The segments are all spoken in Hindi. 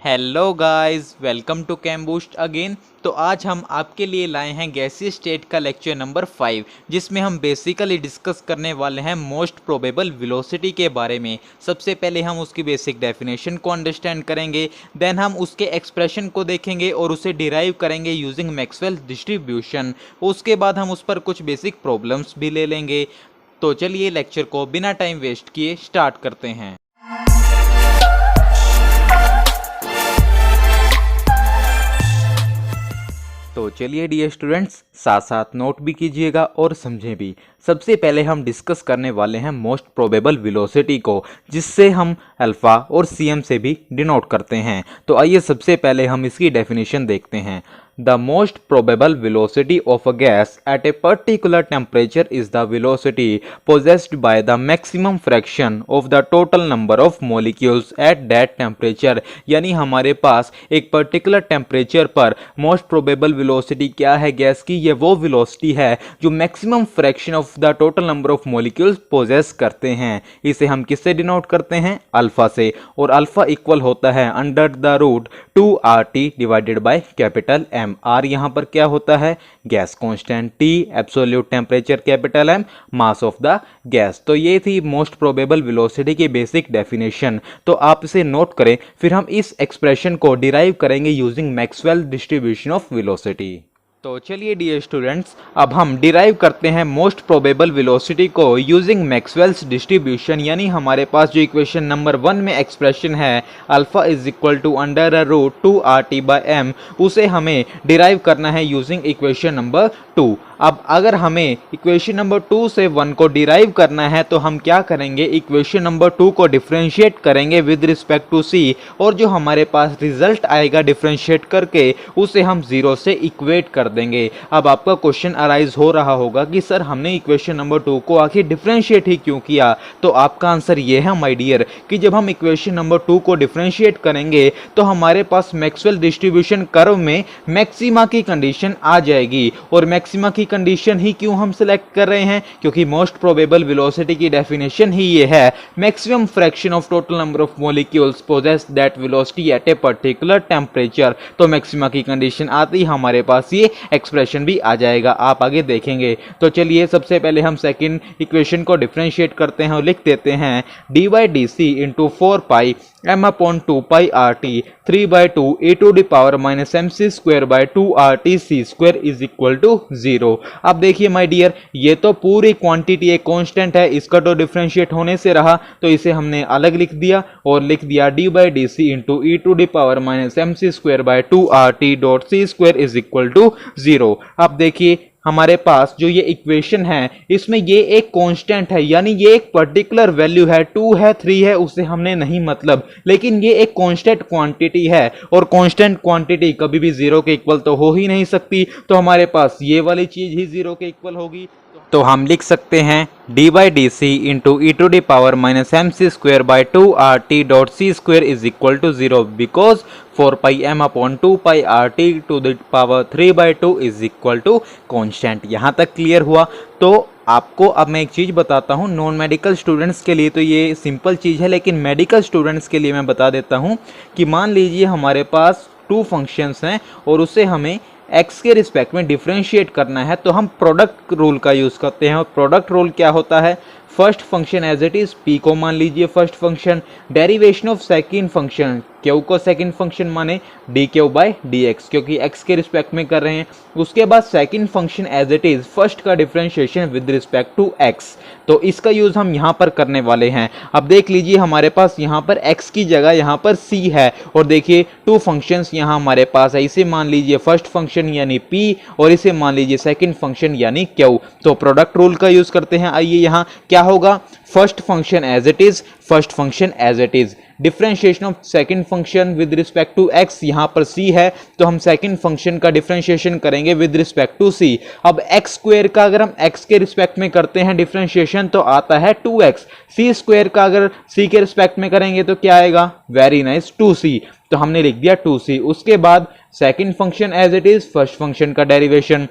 Hello guys, welcome to Cam Boost again. तो आज हम आपके लिए लाए हैं गैसीय स्टेट का लेक्चर नंबर 5, जिसमें हम बेसिकली डिस्कस करने वाले हैं मोस्ट प्रोबेबल वेलोसिटी के बारे में। सबसे पहले हम उसकी बेसिक डेफिनेशन को अंडरस्टैंड करेंगे, देन हम उसके एक्सप्रेशन को देखेंगे और उसे डिराइव करेंगे यूजिंग मैक्सवेल डिस्ट्रीब्यूशन। उसके बाद हम उस पर कुछ बेसिक प्रॉब्लम्स भी ले लेंगे। तो चलिए लेक्चर को बिना टाइम वेस्ट किए स्टार्ट करते हैं। तो चलिए डियर स्टूडेंट्स, साथ साथ नोट भी कीजिएगा और समझें भी। सबसे पहले हम डिस्कस करने वाले हैं मोस्ट प्रोबेबल वेलोसिटी को, जिससे हम अल्फा और सीएम से भी डिनोट करते हैं। तो आइए सबसे पहले हम इसकी डेफिनेशन देखते हैं। The most probable velocity of a gas at a particular temperature is the velocity possessed by the maximum fraction of the total number of molecules at that temperature। यानी हमारे पास एक पर्टिकुलर टेम्परेचर पर मोस्ट प्रोबेबल वेलोसिटी क्या है गैस की, ये वो वेलोसिटी है जो maximum fraction of the total number of molecules possess करते हैं। इसे हम किससे डिनोट करते हैं? अल्फा से। और अल्फा इक्वल होता है under the root 2RT divided by capital M. R यहाँ पर क्या होता है? Gas constant. T absolute temperature, capital M mass of the gas. तो ये थी मोस्ट प्रोबेबल वेलोसिटी की बेसिक डेफिनेशन। तो आप इसे नोट करें, फिर हम इस एक्सप्रेशन को डिराइव करेंगे using Maxwell distribution of velocity. तो चलिए डियर स्टूडेंट्स, अब हम डिराइव करते हैं मोस्ट प्रोबेबल वेलोसिटी को यूजिंग मैक्सवेल्स डिस्ट्रीब्यूशन। यानी हमारे पास जो इक्वेशन नंबर 1 में एक्सप्रेशन है alpha is equal to under root 2RT by M, उसे हमें डिराइव करना है यूजिंग इक्वेशन नंबर 2। अब अगर हमें इक्वेशन नंबर 2 से 1 को डिराइव करना है तो हम क्या करेंगे? इक्वेशन नंबर 2 को डिफरेंशिएट करेंगे विद रिस्पेक्ट टू सी, और जो हमारे पास रिजल्ट आएगा डिफरेंशिएट करके उसे हम 0 से इक्वेट कर देंगे। अब आपका क्वेश्चन अराइज हो रहा होगा कि सर हमने इक्वेशन नंबर 2 को आखिर डिफरेंशिएट ही क्यों किया? तो आपका आंसर ये है माय डियर कि जब हम इक्वेशन नंबर 2 को डिफरेंशिएट करेंगे तो हमारे पास मैक्सवेल डिस्ट्रीब्यूशन कर्व में मैक्सिमा की कंडीशन आ जाएगी। और मैक्सिमा की कंडीशन ही क्यों हम सिलेक्ट कर रहे हैं? क्योंकि मोस्ट प्रोबेबल वेलोसिटी की डेफिनेशन ही ये है, maximum fraction of total number of molecules possess that velocity at a particular temperature. तो मैक्सिमा की कंडीशन आती ही हमारे पास ये एक्सप्रेशन भी आ जाएगा, आप आगे देखेंगे। तो चलिए सबसे पहले हम सेकंड इक्वेशन को डिफरेंशिएट करते हैं और लिख देते हैं D by D C into 4 pi m upon 2 pi RT 3/2 e to the power minus MC square by 2RT C square is equal to 0। अब देखिए माय डियर, ये तो पूरी क्वांटिटी एक कांस्टेंट है, इसका तो डिफरेंशिएट होने से रहा, तो इसे हमने अलग लिख दिया और लिख दिया D by D C into E to the power minus MC square by 2RT dot C square is equal to 0। अब देखिए हमारे पास जो ये इक्वेशन है इसमें ये एक कांस्टेंट है, यानी ये एक पर्टिकुलर वैल्यू है, 2 है 3 है उससे हमने नहीं मतलब, लेकिन ये एक कांस्टेंट क्वांटिटी है और कांस्टेंट क्वांटिटी कभी भी 0 के इक्वल तो हो ही नहीं सकती। तो हमारे पास ये वाली चीज ही 0 के इक्वल होगी। तो हम लिख सकते हैं D by D C into E to the power minus MC square by 2RT dot C square is equal to 0 because 4 pi m upon 2 pi RT to the power 3/2 is equal to constant. यहाँ तक क्लियर हुआ? तो आपको अब मैं एक चीज़ बताता हूँ, नॉन मेडिकल स्टूडेंट्स के लिए तो ये सिंपल चीज़ है, लेकिन मेडिकल स्टूडेंट्स के लिए मैं बता देता हूँ कि मान लीजिए हमारे पास 2 फंक्शंस हैं और उसे हमें x के रिस्पेक्ट में डिफरेंशिएट करना है, तो हम प्रोडक्ट रूल का यूज़ करते हैं। और प्रोडक्ट रूल क्या होता है? First function as it is p को मान लीजिए first function, derivation of second function q को सेकंड फंक्शन माने dq बाय dx, क्योंकि x के रिस्पेक्ट में कर रहे हैं। उसके बाद second function as it is, first का differentiation with respect to x, तो इसका यूज हम यहाँ पर करने वाले हैं। अब देख लीजिए हमारे पास यहाँ पर x की जगह यहाँ पर c है और देखिए 2 फंक्शंस यहाँ हमारे पास है, इसे मान लीजिए फर्स्ट फंक्शन यानी p और इसे मान लीजिए सेकंड फंक्शन यानी q। तो प्रोडक्ट रूल का यूज करते हैं। आइए यहाँ क्या होगा? First function as it is, first function as it is, differentiation of second function with respect to x, यहाँ पर c है तो हम सेकंड फंक्शन का डिफरेंशिएशन करेंगे विद रिस्पेक्ट टू c। अब x स्क्वायर का अगर हम x के रिस्पेक्ट में करते हैं डिफरेंशिएशन तो आता है 2x, c स्क्वायर का अगर c के रिस्पेक्ट में करेंगे तो क्या आएगा? Very nice, 2c। तो हमने लिख दिया 2c। उसके बाद second function as it is, first function का डेरिवेशन।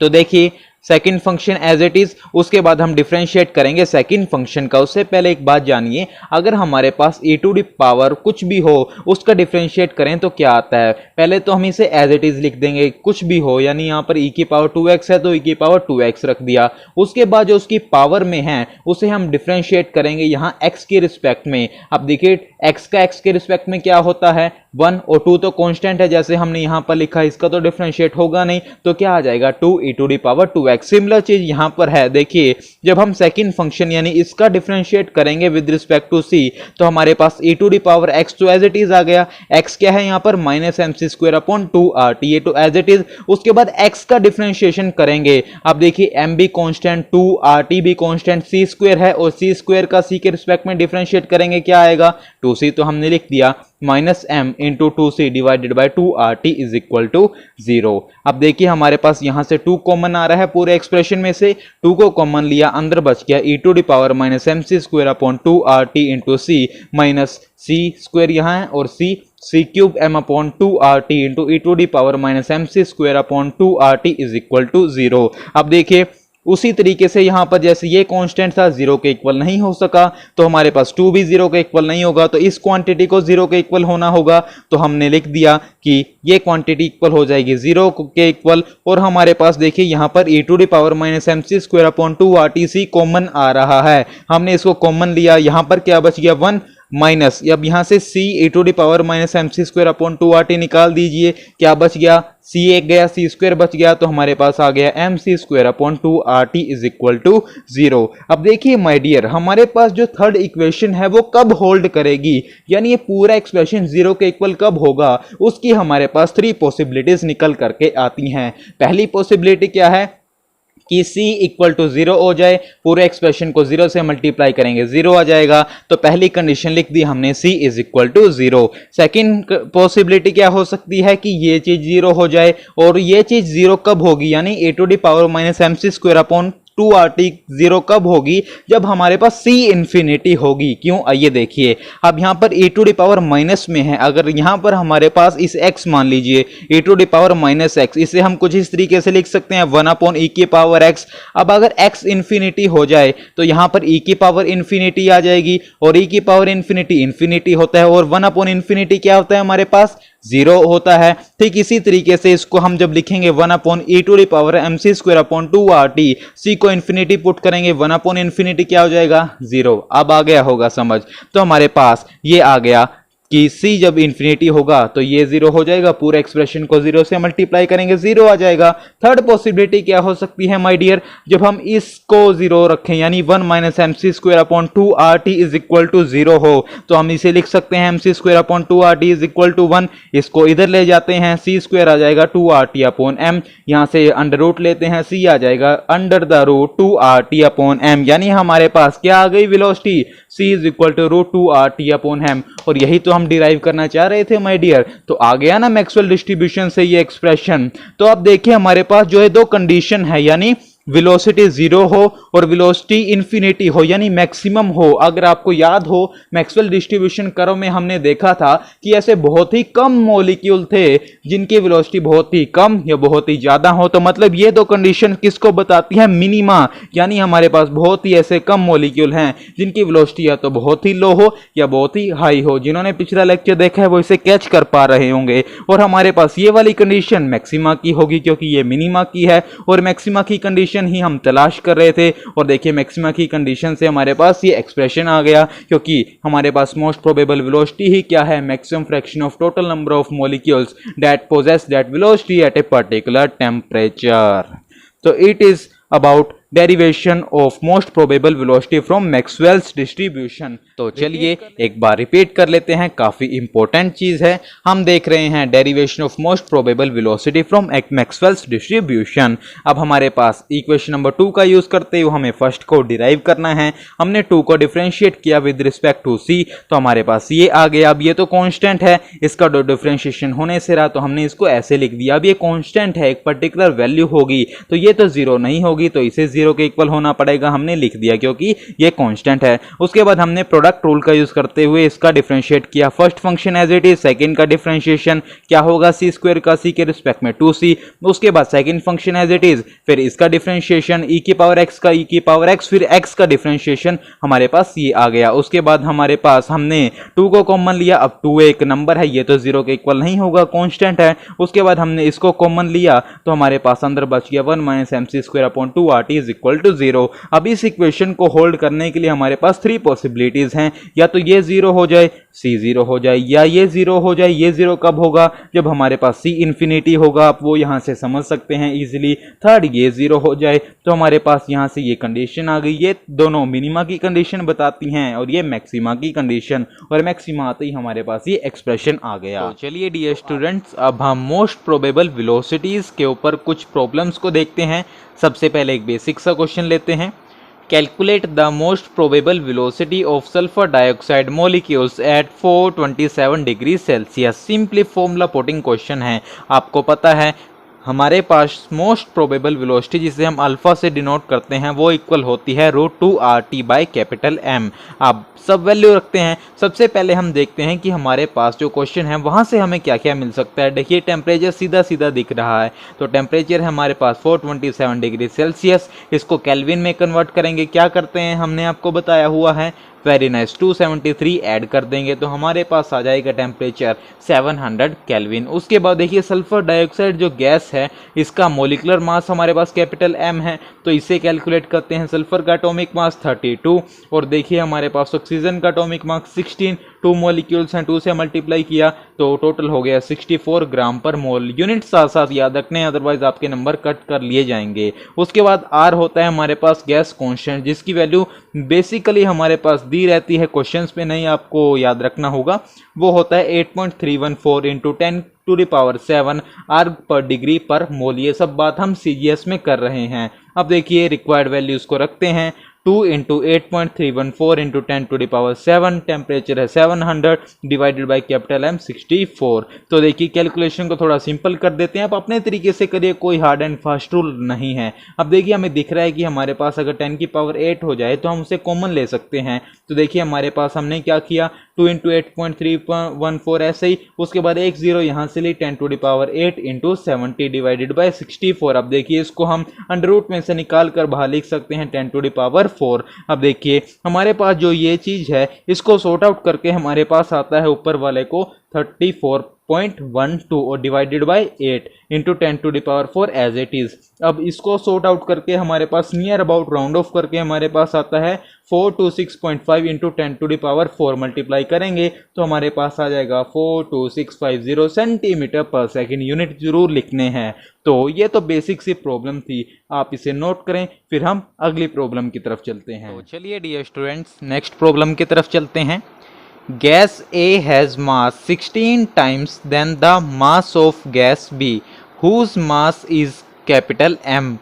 तो देखिए second function as it is, उसके बाद हम डिफरेंशिएट करेंगे सेकंड फंक्शन का। उससे पहले एक बात जानिए, अगर हमारे पास e टू द पावर कुछ भी हो उसका डिफरेंशिएट करें तो क्या आता है। पहले तो हम इसे एज इट इज लिख देंगे, कुछ भी हो, यानी यहाँ पर e की पावर 2x है तो e की पावर 2x रख दिया। उसके बाद जो उसकी पावर में है उसे हम डिफरेंशिएट करेंगे यहाँ x के रिस्पेक्ट में। अब देखिए x का x के रिस्पेक्ट में क्या होता है 1 और 2 तो कांस्टेंट है जैसे हमने यहाँ पर लिखा, इसका तो डिफरेंशिएट होगा नहीं, तो क्या आ जाएगा 2e to the power 2x। Similar चीज यहाँ पर है, देखिए जब हम सेकंड फंक्शन यानी इसका डिफरेंशिएट करेंगे विद रिस्पेक्ट टू c तो हमारे पास e to the power x तो एज इट इज आ गया। x क्या है यहाँ पर -mc²/2rt, ये तो एज इट इज। उसके बाद x का डिफरेंशिएशन करेंगे, अब देखिए m भी कांस्टेंट, 2rt भी कांस्टेंट, c² है और c² का c के रिस्पेक्ट में डिफरेंशिएट करेंगे क्या आएगा 2c, तो हमने लिख दिया -m into 2c divided by 2rt is equal to 0। अब देखिए हमारे पास यहां से 2 कॉमन आ रहा है पूरे एक्सप्रेशन में से, 2 को कॉमन लिया, अंदर बच गया e to the power -mc²/2rt into c minus c² यहाँ है और c³ m/2rt into e to the power -mc²/2rt is equal to 0। अब देखिए उसी तरीके से यहां पर जैसे ये कांस्टेंट था 0 के इक्वल नहीं हो सका तो हमारे पास 2 भी 0 के इक्वल नहीं होगा, तो इस क्वांटिटी को 0 के इक्वल होना होगा, तो हमने लिख दिया कि ये क्वांटिटी इक्वल हो जाएगी 0 के इक्वल। और हमारे पास देखिए यहां पर e to the power -mc²/2rt c common आ रहा है, हमने इसको कॉमन लिया, यहां पर क्या बच गया 1 माइनस, अब यहां से c e to the power -mc²/2rt निकाल दीजिए, क्या बच गया c एक गया, c² बच गया, तो हमारे पास आ गया mc²/2rt इज इक्वल टू 0। अब देखिए माय डियर, हमारे पास जो थर्ड इक्वेशन है वो कब होल्ड करेगी, यानी ये पूरा एक्सप्रेशन 0 के इक्वल कब होगा, उसकी हमारे पास 3 पॉसिबिलिटीज निकल करके आती हैं। पहली पॉसिबिलिटी क्या है कि c इक्वल टू 0 हो जाए, पूरे एक्सप्रेशन को 0 से मल्टीप्लाई करेंगे 0 आ जाएगा, तो पहली कंडीशन लिख दी हमने c is equal to 0। Second possibility क्या हो सकती है कि ये चीज 0 हो जाए, और ये चीज 0 कब होगी, यानी e to the power -mc²/2rt 0 कब होगी, जब हमारे पास c इंफिनिटी होगी। क्यों, आइए देखिए, अब यहां पर e to the power minus में है, अगर यहां पर हमारे पास इस x मान लीजिए e to the power -x, इसे हम कुछ इस तरीके से लिख सकते हैं 1/e की पावर x। अब अगर x इंफिनिटी हो जाए तो यहां पर e की पावर इंफिनिटी आ जाएगी, और e की पावर इंफिनिटी इंफिनिटी होता है, और 1/इंफिनिटी क्या होता है हमारे पास 0 होता है। ठीक इसी तरीके से इसको हम जब लिखेंगे 1/e to the power mc²/2rt, c को इंफिनिटी पुट करेंगे 1/इंफिनिटी क्या हो जाएगा 0। अब आ गया होगा समझ, तो हमारे पास ये आ गया कि c जब इंफिनिटी होगा तो ये 0 हो जाएगा, पूरे एक्सप्रेशन को 0 से मल्टीप्लाई करेंगे 0 आ जाएगा। थर्ड पॉसिबिलिटी क्या हो सकती है माय डियर, जब हम इसको 0 रखें यानी 1 mc²/2rt इज इक्वल टू 0 हो, तो हम इसे लिख सकते हैं mc²/2rt इज इक्वल टू 1, इसको इधर ले जाते हैं c² आ जाएगा 2rt/m, यहां से अंडर रूट लेते हैं, c आ जाएगा अंडर द रूट 2rt/m, यानी हमारे पास क्या आ गई velocity c is equal to √2rt/m, और यही तो हम डिराइव करना चाह रहे थे माय डियर। तो आ गया ना मैक्सवेल डिस्ट्रीब्यूशन से ये एक्सप्रेशन। तो अब देखिए हमारे पास जो है 2 कंडीशन है, यानी वेलोसिटी 0 हो और वेलोसिटी इंफिनिटी हो, यानी मैक्सिमम हो। अगर आपको याद हो मैक्सवेल डिस्ट्रीब्यूशन कर्व में हमने देखा था कि ऐसे बहुत ही कम मॉलिक्यूल थे जिनकी वेलोसिटी बहुत ही कम या बहुत ही ज्यादा हो, तो मतलब ये 2 कंडीशन किसको बताती है, मिनिमा, यानी हमारे पास बहुत ही ऐसे कम मॉलिक्यूल हैं जिनकी वेलोसिटी या तो बहुत ही लो हो या बहुत ही हाई हो। जिन्होंने पिछला लेक्चर देखा है वो इसे कैच कर पा रहे होंगे, और हमारे पास ये वाली कंडीशन मैक्सिमा की होगी क्योंकि ये मिनिमा की है, और मैक्सिमा की कंडीशन ही हम तलाश कर रहे थे। और देखिए मैक्सिमा की कंडीशन से हमारे पास ये एक्सप्रेशन आ गया, क्योंकि हमारे पास मोस्ट प्रोबेबल वेलोसिटी ही क्या है, maximum fraction of total number of molecules that possess that velocity at a particular temperature. तो it is about derivation of most probable velocity from Maxwell's distribution. तो चलिए एक बार रिपीट कर लेते हैं, काफी इंपॉर्टेंट चीज है। हम देख रहे हैं derivation of most probable velocity from Maxwell's distribution. अब हमारे पास इक्वेशन नंबर 2 का यूज करते हुए हमें फर्स्ट को डिराइव करना है। हमने 2 को डिफरेंशिएट किया विद रिस्पेक्ट टू c, तो हमारे पास ये आ गया। अब ये तो कांस्टेंट है, इसका डिफरेंशिएशन होने से रहा तो हमने इसको ऐसे लिख दिया। अब ये कांस्टेंट है, एक पर्टिकुलर वैल्यू होगी तो ये तो 0 नहीं होगी, तो इसे जीरो के इक्वल होना पड़ेगा, हमने लिख दिया क्योंकि ये कांस्टेंट है। उसके बाद हमने प्रोडक्ट रूल का यूज करते हुए इसका डिफरेंशिएट किया। First function as it is, second का डिफरेंशिएशन क्या होगा सी स्क्वायर का सी के रिस्पेक्ट में 2c। उसके बाद second function as it is, फिर इसका डिफरेंशिएशन e की पावर x का e की पावर x, फिर x का डिफरेंशिएशन हमारे पास ये आ गया। उसके बाद हमारे पास हमने 2 को कॉमन लिया। अब 2 एक नंबर है, ये तो जीरो के इक्वल नहीं होगा, कांस्टेंट है। उसके बाद हमने इसको कॉमन लिया तो हमारे पास अंदर बच गया 1 - mc² / 2rt = 0। अब इस इक्वेशन को होल्ड करने के लिए हमारे पास 3 पॉसिबिलिटीज हैं, या तो ये 0 हो जाए, c 0 हो जाए, या ये 0 हो जाए। ये 0 कब होगा? जब हमारे पास c इंफिनिटी होगा, आप वो यहाँ से समझ सकते हैं इजीली। थर्ड, ये 0 हो जाए तो हमारे पास यहाँ से ये कंडीशन आ गई। ये दोनों मिनिमा की कंडीशन बताती हैं और ये मैक्सिमा की कंडीशन, और मैक्सिमा आते ही हमारे पास ये एक्सप्रेशन आ गया। तो चलिए डियर स्टूडेंट्स, अब हम मोस्ट प्रोबेबल वेलोसिटीज के ऊपर कुछ प्रॉब्लम्स को देखते हैं। सबसे पहले एक बेसिक सा क्वेश्चन लेते हैं। Calculate the most probable velocity of sulfur dioxide molecules at 427 degree Celsius. Simply formula putting question है। आपको पता है हमारे पास मोस्ट प्रोबेबल वेलोसिटी जिसे हम अल्फा से डिनोट करते हैं वो इक्वल होती है √2RT/M। अब सब वैल्यू रखते हैं। सबसे पहले हम देखते हैं कि हमारे पास जो क्वेश्चन है वहाँ से हमें क्या क्या मिल सकता है। देखिए टेम्परेचर सीधा सीधा दिख रहा है, तो टेम्परेचर है हमारे पास 427 डिग्री सेल्सियस। इसको केल्विन में कन्वर्ट करेंगे, क्या करते हैं हमने आपको बताया हुआ है, वेरी नाइस, 273 ऐड कर देंगे तो हमारे पास आ जाएगा टेम्परेचर 700 केल्विन। उसके बाद देखिए सल्फर डाइऑक्साइड जो गैस है इसका मोलिकुलर मास हमारे पास कैपिटल M है, तो इसे कैलकुलेट करते हैं। सल्फर का एटॉमिक मास 32 और देखिए हमारे पास ऑक्सीजन का एटॉमिक मास 16, 2 मॉलिक्यूल्स हैं, 2 से मल्टीप्लाई किया तो टोटल हो गया 64 ग्राम पर मोल। यूनिट साथ साथ याद रखने, अदरवाइज आपके नंबर कट कर लिए जाएंगे। उसके बाद R होता है हमारे पास गैस कांस्टेंट, जिसकी वैल्यू बेसिकली हमारे पास दी रहती है, क्वेश्चंस पे नहीं आपको याद रखना होगा। वो होता है 8.314 × 10⁷ R पर डिग्री पर मोल। ये सब बात हम CGS में कर रहे हैं। अब देखिए रिक्वायर्ड वैल्यूज को रखते हैं, 2 × 8.314 × 10⁷, टेम्परेचर है 700 डिवाइडेड बाई कैपिटल M 64। तो देखिए कैलकुलेशन को थोड़ा सिंपल कर देते हैं, आप अपने तरीके से करिए, कोई हार्ड एंड फास्ट रूल नहीं है। अब देखिए हमें दिख रहा है कि हमारे पास अगर 10⁸ हो जाए तो हम उसे कॉमन ले सकते हैं। तो देखिए हमारे पास हमने क्या किया, 2 × 8.314 ऐसे ही, उसके बाद एक 0 यहाँ से ली, 10⁸ × 70 डिवाइडेड बाई 64। अब देखिए इसको हम अंडर रूट में से निकाल कर बाहर लिख सकते हैं 10⁴। अब देखिए हमारे पास जो ये चीज है इसको सॉर्ट आउट करके हमारे पास आता है ऊपर वाले को 34.12 और divided by 8 × 10⁴ as it is. अब इसको सॉर्ट आउट करके हमारे पास नियर अबाउट राउंड ऑफ करके हमारे पास आता है 426.5 × 10⁴ मल्टीप्लाई करेंगे तो हमारे पास आ जाएगा 42650 सेंटीमीटर पर सेकेंड। यूनिट जरूर लिखने हैं। तो ये तो बेसिक सी प्रॉब्लम थी, आप इसे नोट करें, फिर हम अगली प्रॉब्लम की तरफ चलते हैं। तो चलिए डियर स्टूडेंट्स नेक्स्ट प्रॉब्लम की तरफ चलते हैं। Gas A has mass 16 times than the mass of gas B, whose mass is capital M.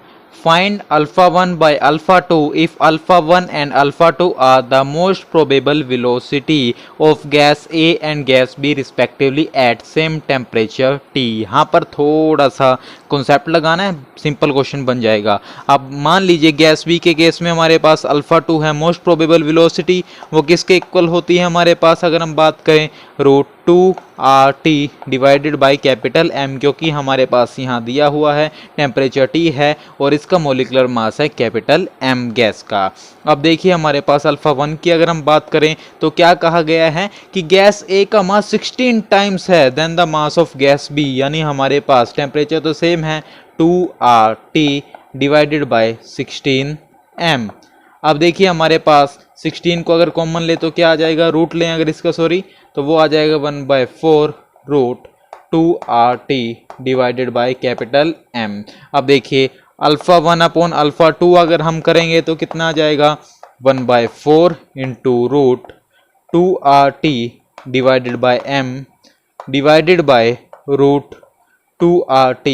Find alpha 1 by alpha 2 if alpha 1 and alpha 2 are the most probable velocity of gas A and gas B respectively at same temperature T। यहाँ पर थोड़ा सा कॉन्सेप्ट लगाना है, सिंपल क्वेश्चन बन जाएगा। अब मान लीजिए गैस बी के केस में हमारे पास अल्फा 2 है, मोस्ट प्रोबेबल वेलोसिटी वो किसके इक्वल होती है हमारे पास, अगर हम बात करें √2RT divided by capital M, क्योंकि हमारे पास यहाँ दिया हुआ है टेम्परेचर T है और इसका मोलिकुलर मास है कैपिटल M गैस का। अब देखिए हमारे पास अल्फा 1 की अगर हम बात करें तो क्या कहा गया है कि गैस A का मास 16 टाइम्स है than the mass of gas B, यानी हमारे पास टेम्परेचर तो सेम है 2RT डिवाइडेड बाई 16M। अब देखिए हमारे पास 16 को अगर कॉमन ले तो क्या आ जाएगा, रूट लें अगर इसका तो वो आ जाएगा 1/4 √2RT divided by capital M। अब देखिए अल्फा 1 अपॉन अल्फा 2 अगर हम करेंगे तो कितना आ जाएगा, 1/4 × √2RT divided by M divided by √2RT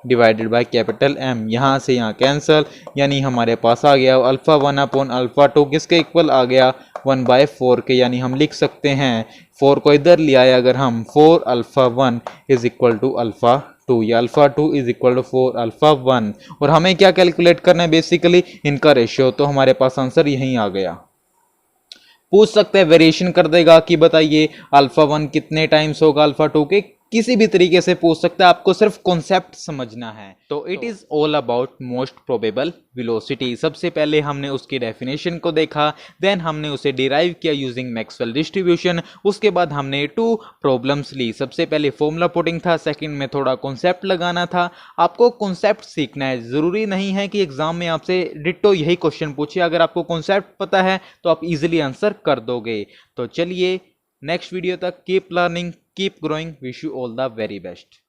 divided by capital M। यहाँ से यहाँ कैंसल, यानी हमारे पास आ गया अल्फा 1 अपॉन अल्फा 2 किसके इक्वल आ गया, 1/4 के, यानी हम लिख सकते हैं 4 को इधर ले आए अगर हम, 4 alpha 1 is equal to alpha 2, या alpha 2 is equal to 4 alpha 1। और हमें क्या कैलकुलेट करना है बेसिकली, इनका रेशियो। तो हमारे पास आंसर यहीं आ गया। पूछ सकते हैं, वेरिएशन कर देगा कि बताइए अल्फा 1 कितने टाइम्स होगा अल्फा 2 के, किसी भी तरीके से पूछ सकते हैं, आपको सिर्फ कॉन्सेप्ट समझना है। तो it is all about most probable velocity. सबसे पहले हमने उसकी डेफिनेशन को देखा, देन हमने उसे डिराइव किया यूजिंग मैक्सवेल डिस्ट्रीब्यूशन। उसके बाद हमने 2 प्रॉब्लम्स ली। सबसे पहले फॉर्मूला पुटिंग था, सेकंड में थोड़ा कॉन्सेप्ट लगाना था। आपको कॉन्सेप्ट सीखना है, जरूरी नहीं है कि एग्जाम में आपसे डिट्टो यही क्वेश्चन पूछे। अगर आपको कॉन्सेप्ट पता है तो आप इजीली आंसर कर दोगे। तो चलिए नेक्स्ट वीडियो तक keep learning, keep growing, wish you all the very best.